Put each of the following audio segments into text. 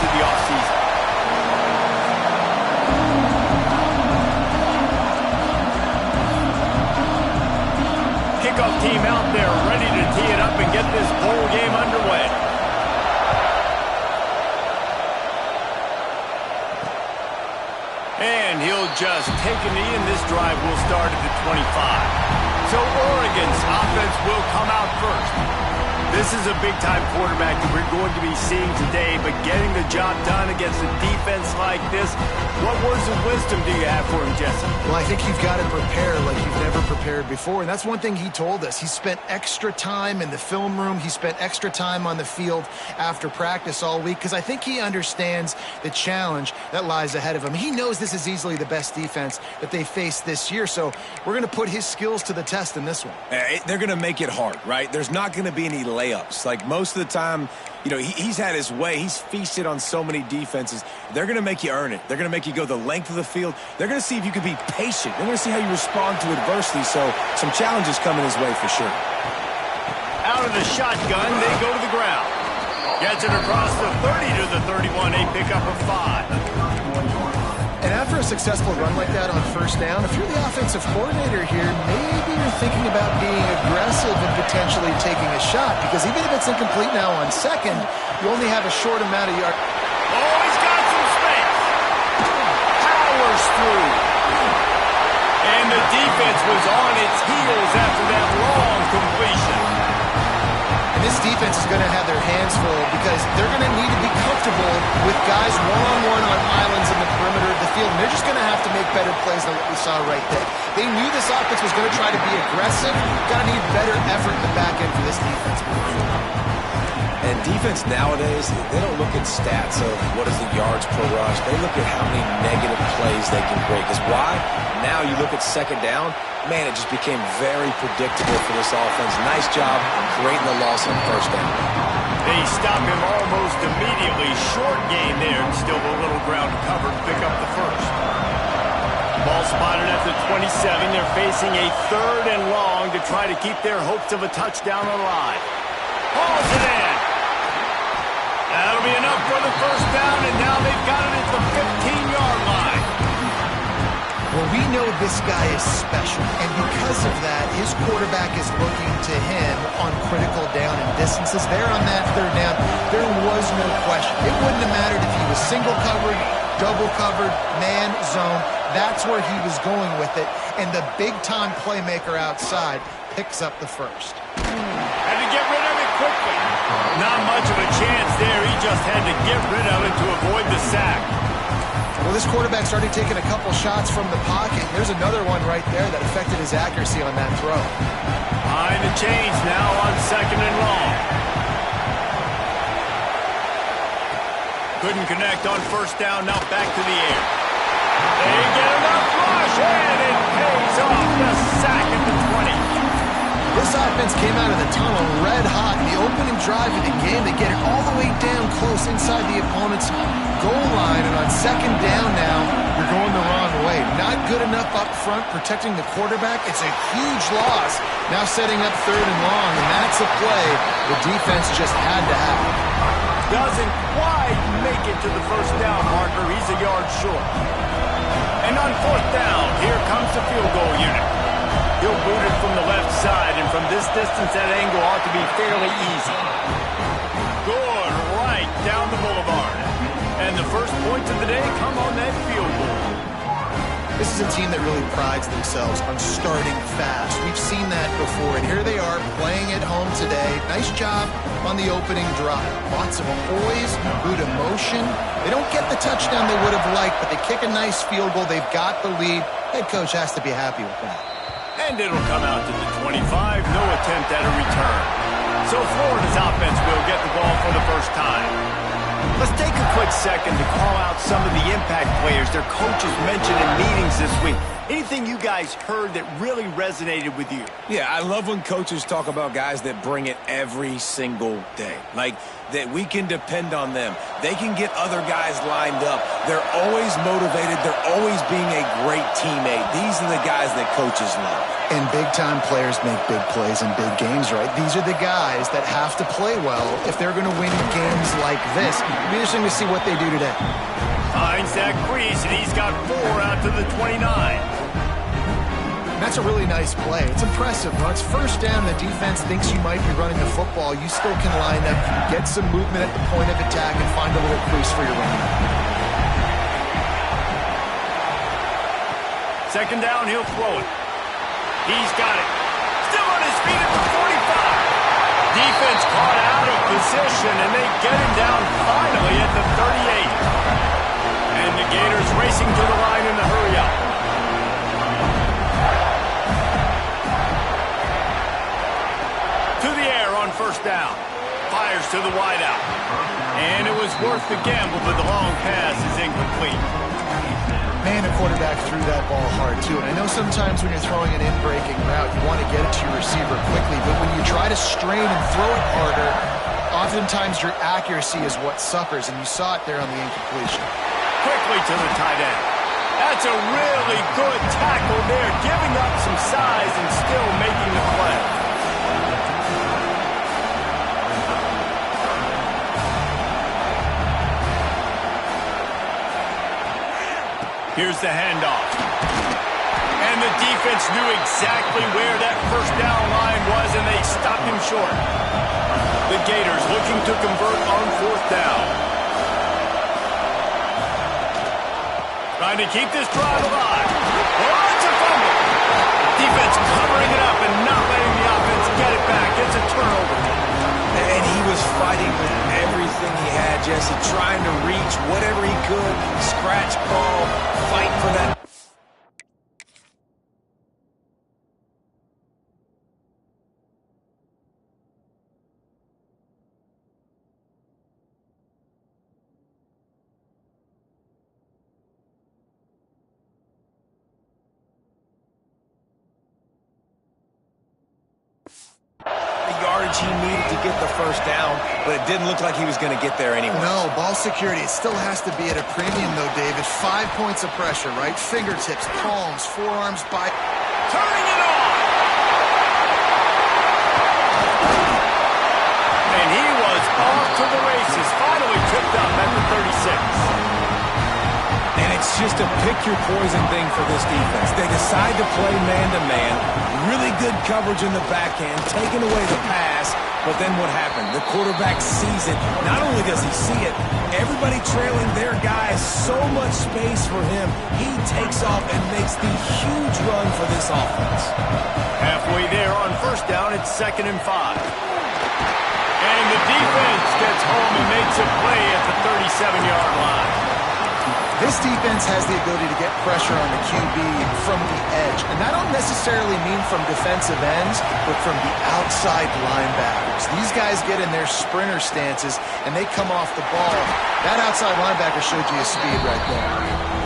into the offseason. Kickoff team out there ready to tee it up and get this bowl game underway. And he'll just take a knee, and this drive will start at the 25. So Oregon's offense will come out first. This is a big-time quarterback that we're going to be seeing today, but getting the job done against a defense like this, what words of wisdom do you have for him, Jesse? Well, I think you've got to prepare like you've never prepared before, and that's one thing he told us. He spent extra time in the film room. He spent extra time on the field after practice all week because I think he understands the challenge that lies ahead of him. He knows this is easily the best defense that they faced this year, so we're going to put his skills to the test in this one. They're going to make it hard, right? There's not going to be any layups. Like most of the time, you know, he's had his way. He's feasted on so many defenses. They're going to make you earn it. They're going to make you go the length of the field. They're going to see if you can be patient. They're going to see how you respond to adversity. So some challenges coming his way for sure. Out of the shotgun, they go to the ground. Gets it across the 30 to the 31, a pickup of 5. And after a successful run like that on first down, if you're the offensive coordinator here, maybe you're thinking about being aggressive and potentially taking a shot, because even if it's incomplete now on second, you only have a short amount of yards. Oh, he's got some space. Powers through. And the defense was on its heels after that long completion. And this defense is going to have their hands full because they're going to need to be comfortable with guys one-on-one on islands in the perimeter of the field. And they're just going to have to make better plays than what we saw right there. They knew this offense was going to try to be aggressive. Got to need better effort in the back end for this defense. And defense nowadays, they don't look at stats of what is the yards per rush. They look at how many negative plays they can break. Because why? Now you look at second down, man, it just became very predictable for this offense. Nice job creating the loss on first down. They stop him almost immediately. Short gain there, and still a little ground to cover to pick up the first. Ball spotted at the 27. They're facing a 3rd and long to try to keep their hopes of a touchdown alive. Hauls it in. That'll be enough for the first down, and now they've got it at the 15-yard line. Well, we know this guy is special, and because of that, his quarterback is looking to him on critical down and distances. There on that 3rd down, there was no question. It wouldn't have mattered if he was single covered, double covered, man, zone. That's where he was going with it, and the big-time playmaker outside picks up the first. Had to get rid of it quickly. Not much of a chance there. He just had to get rid of it to avoid the sack. Well, this quarterback started taking a couple shots from the pocket. There's another one right there that affected his accuracy on that throw. Behind the chains now on 2nd and long. Couldn't connect on first down. Now back to the air. They get enough rush, and it pays off. The sack at the 20. This offense came out of the tunnel red hot. The opening drive of the game, they get it all the way down close inside the opponent's goal line. And on 2nd down now, you're going the wrong way. Not good enough up front protecting the quarterback. It's a huge loss. Now setting up 3rd and long, and that's a play the defense just had to have. Doesn't quite make it to the first down marker. He's a yard short. And on 4th down, here comes the field goal unit. He'll boot it from the left side, and from this distance, that angle ought to be fairly easy. Good, right down the boulevard. And the first points of the day come on that field goal. This is a team that really prides themselves on starting fast. We've seen that before, and here they are playing at home today. Nice job on the opening drive. Lots of poise, good emotion. They don't get the touchdown they would have liked, but they kick a nice field goal. They've got the lead. Head coach has to be happy with that. And it'll come out to the 25. No attempt at a return. So Florida's offense will get the ball for the first time. Let's take a quick second to call out some of the impact players their coaches mentioned in meetings this week. Anything you guys heard that really resonated with you? Yeah, I love when coaches talk about guys that bring it every single day. Like, that we can depend on them. They can get other guys lined up. They're always motivated. They're always being a great teammate. These are the guys that coaches love. And big-time players make big plays in big games, right? These are the guys that have to play well if they're going to win games like this. It'll be interesting to see what they do today. Finds that crease, and he's got 4 out to the 29. That's a really nice play. It's impressive. When it's first down, the defense thinks you might be running the football. You still can line up, get some movement at the point of attack, and find a little crease for your running back. Second down, he'll throw it. He's got it. Still on his feet at the 45. Defense caught out of position, and they get him down finally at the 38. And the Gators racing to the line in the hurry-up. To the air on first down. Fires to the wideout. And it was worth the gamble, but the long pass is incomplete. Man, the quarterback threw that ball hard, too. And I know sometimes when you're throwing an in-breaking route, you want to get it to your receiver quickly. But when you try to strain and throw it harder, oftentimes your accuracy is what suffers. And you saw it there on the incompletion. Quickly to the tight end. That's a really good tackle there, giving up some size and still making the play. Here's the handoff. And the defense knew exactly where that first down line was, and they stopped him short. The Gators looking to convert on fourth down. Trying to keep this drive alive. Oh, it's a fumble. Defense covering it up and not letting the offense get it back. It's a turnover. And he was fighting with everything he had, Jesse, trying to reach whatever he could, scratch ball, fight for that. Yardage he needed to get the first down, but it didn't look like he was going to get there anyway. No, ball security, it still has to be at a premium, though, David. 5 points of pressure, right? Fingertips, palms, forearms, turning it on! And he was off to the races, finally tripped up at the 36. And it's just a pick-your-poison thing for this defense. They decide to play man-to-man, really good coverage in the backhand, taking away the pass, but then what happened? The quarterback sees it. Not only does he see it, everybody trailing their guy, so much space for him. He takes off and makes the huge run for this offense. Halfway there on first down, it's 2nd and 5. And the defense gets home and makes a play at the 37-yard line. This defense has the ability to get pressure on the QB from the edge. And I don't necessarily mean from defensive ends, but from the outside linebackers. These guys get in their sprinter stances, and they come off the ball. That outside linebacker showed you his speed right there.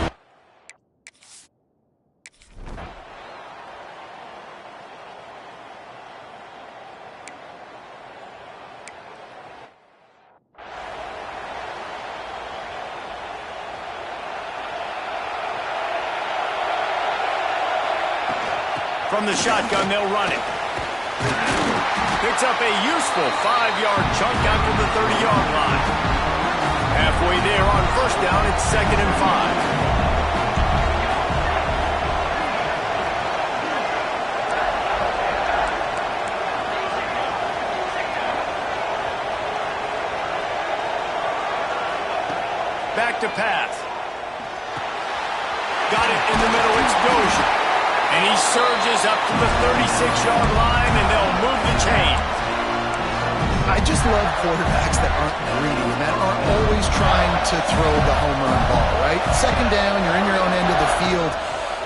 From the shotgun, they'll run it. Picks up a useful 5-yard chunk after the 30-yard line. Halfway there on first down, it's 2nd and 5. Back to pass. Got it in the middle, it's Dozier. And he surges up to the 36-yard line, and they'll move the chain. I just love quarterbacks that aren't greedy and that aren't always trying to throw the home run ball, right? Second down, you're in your own end of the field.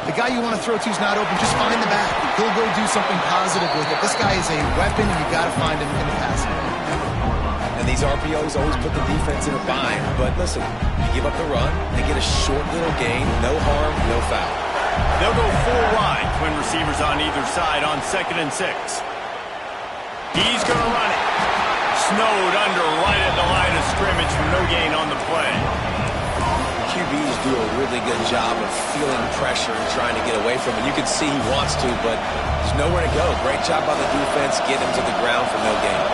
The guy you want to throw to is not open. Just find the back. He'll go do something positive with it. This guy is a weapon, and you've got to find him in the passing game. And these RPOs always put the defense in a bind. But listen, you give up the run, they get a short little gain, no harm, no foul. They'll go full wide. Twin receivers on either side on 2nd and 6. He's going to run it. Snowed under right at the line of scrimmage for no gain on the play. QBs do a really good job of feeling pressure and trying to get away from it. You can see he wants to, but there's nowhere to go. Great job by the defense getting him to the ground for no gain.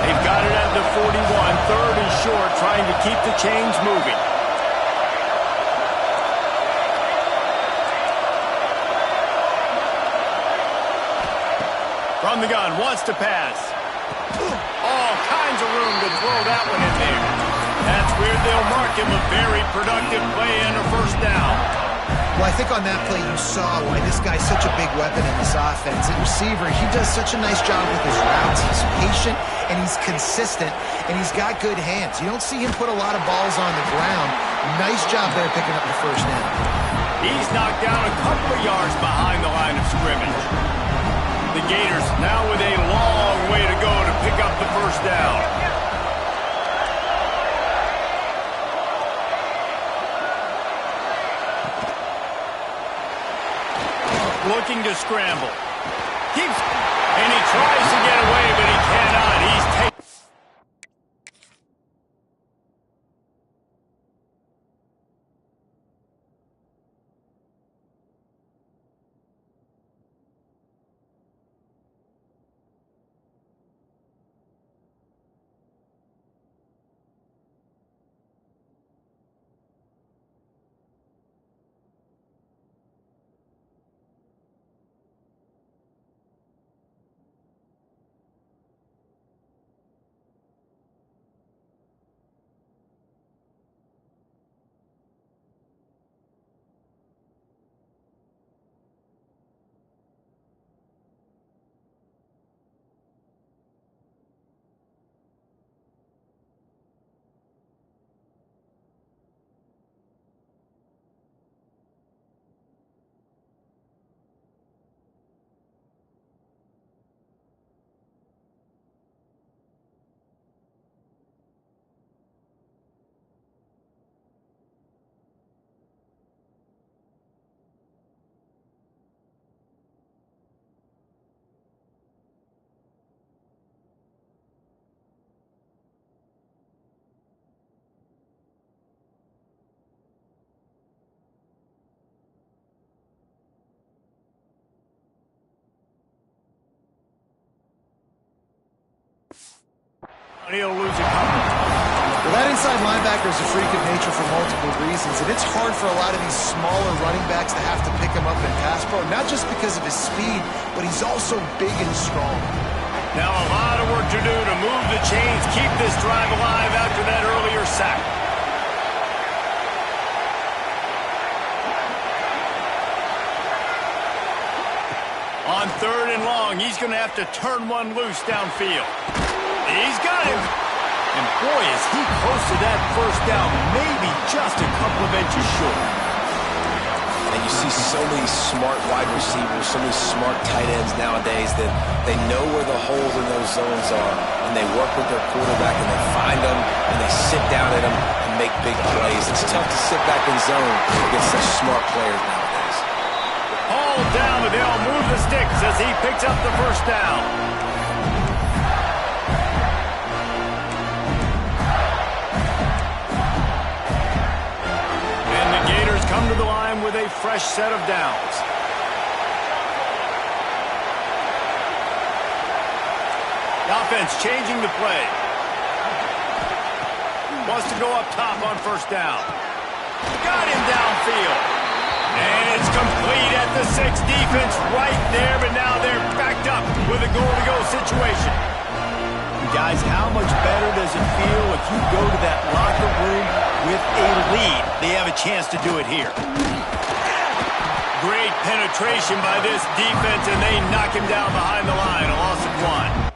They've got it at the 41, 3rd and short, trying to keep the chains moving. From the gun, wants to pass. All kinds of room to throw that one in there. That's where they'll mark him a very productive play and a 1st down. Well, I think on that play you saw why this guy's such a big weapon in this offense. At receiver, he does such a nice job with his routes. He's patient, and he's consistent, and he's got good hands. You don't see him put a lot of balls on the ground. Nice job there picking up the 1st down. He's knocked down a couple of yards behind the line of scrimmage. The Gators now with a long way to go to pick up the 1st down. Looking to scramble. And he tries to get away, but he cannot. He's taken. He'll lose a couple. Well, that inside linebacker is a freak of nature for multiple reasons, and it's hard for a lot of these smaller running backs to have to pick him up in pass pro, not just because of his speed, but he's also big and strong. Now a lot of work to do to move the chains, keep this drive alive after that earlier sack. On 3rd and long, he's going to have to turn one loose downfield. He's got him. And boy, is he close to that 1st down, maybe just a couple of inches short. And you see so many smart wide receivers, so many smart tight ends nowadays that they know where the holes in those zones are, and they work with their quarterback, and they find them, and they sit down in them and make big plays. It's tough to sit back in zone against such smart players nowadays. All down, but they'll move the sticks as he picks up the 1st down. Come to the line with a fresh set of downs. The offense changing the play. Wants to go up top on 1st down. Got him downfield. And it's complete at the 6. Defense right there, but now they're backed up with a goal-to-go situation. Guys, how much better does it feel if you go to that locker room with a lead? They have a chance to do it here. Great penetration by this defense, and they knock him down behind the line. A loss of 1.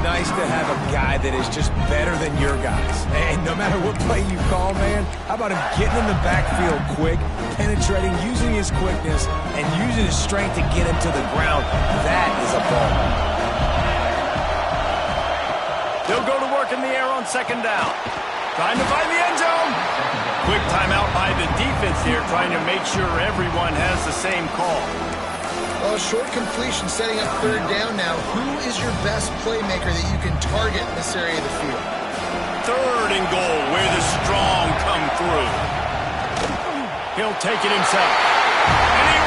nice to have a guy that is just better than your guys. And no matter what play you call, man, how about him getting in the backfield quick, penetrating, using his quickness, and using his strength to get him to the ground? That is a ball. They'll go to work in the air on second down. Trying to find the end zone. Quick timeout by the defense here, trying to make sure everyone has the same call. Well, short completion setting up third down now. Who is your best playmaker that you can target in this area of the field? Third and goal, where the strong come through. He'll take it himself. And he